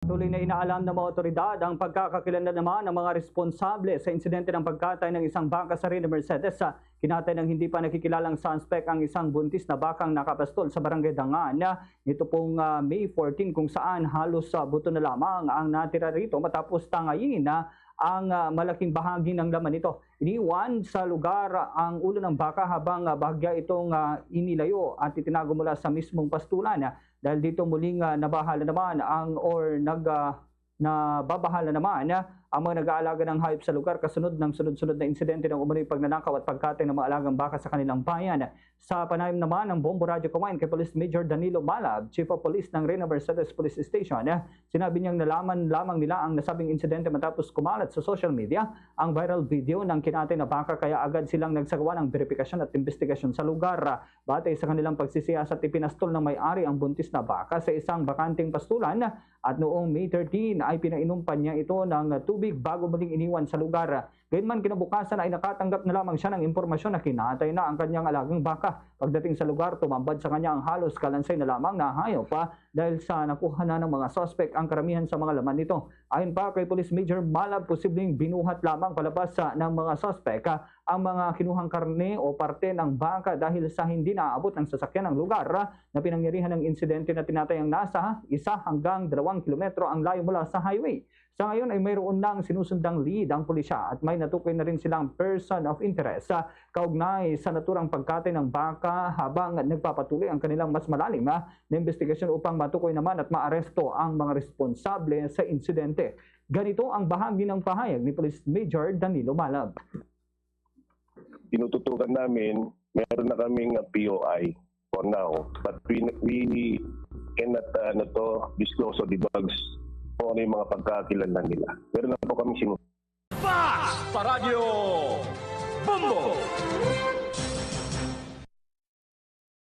Tuloy na inaalam ng mga otoridad ang pagkakakilanlan naman ng mga responsable sa insidente ng pagkatay ng isang baka sa Reyna Mercedes. Kinatay ng hindi pa nakikilalang suspect ang isang buntis na bakang nakapastol sa Barangay Dangan. Ito pong May 14 kung saan halos buto na lamang ang natira rito matapos tangayin ang malaking bahagi ng laman nito. Iniwan sa lugar ang ulo ng baka habang bahagya itong inilayo at itinago mula sa mismong pastulan. Dahil dito muling nabahala naman nababahala naman ang mga nag-aalaga ng hayop sa lugar kasunod ng sunod-sunod na insidente ng umano'y pagnanakaw at pagkatay ng mga alagang baka sa kanilang bayan. Sa panayam naman ng Bombo Radio Kumain kay Police Major Danilo Malab, Chief of Police ng Reyna Mercedes Police Station, sinabi niyang nalaman lamang nila ang nasabing insidente matapos kumalat sa social media ang viral video ng kinatay na baka kaya agad silang nagsagawa ng verifikasyon at investigasyon sa lugar. Batay sa kanilang pagsisiyasat, ipinastol ng may-ari ang buntis na baka sa isang bakanting pastulan at noong May 13 ay pinainom pa niya ito ng tubig bago muling iniwan sa lugar. Gayunman kinabukasan ay nakatanggap na lamang siya ng impormasyon na kinatay na ang kanyang alagang baka. Pagdating sa lugar, tumambad sa kanya ang halos kalansay na lamang na hayop dahil sa nakuha na ng mga suspect ang karamihan sa mga laman nito. Ayon pa kay Police Major Malab, posibleng binuhat lamang palabas ng mga suspect ang mga kinuhang karne o parte ng baka dahil sa hindi naaabot ng sasakyan ng lugar na pinangyarihan ng insidente na tinatayang nasa 1 hanggang 2 kilometro ang layo mula sa highway. Sa ngayon ay mayroon nang sinusundang lead ang pulisya at may natukoy na rin silang person of interest kaugnay sa naturang pagkatay ng baka habang nagpapatuloy ang kanilang mas malalim na investigasyon upang matukoy naman at maaresto ang mga responsable sa insidente. Ganito ang bahagi ng pahayag ni Police Major Danilo Malab. Tinututukan namin, meron na kaming POI for now, but we cannot disclose or debug kung ano yung mga pagkakilanlan nila. Meron na po kami sinusunod. Basta Radio Bombo!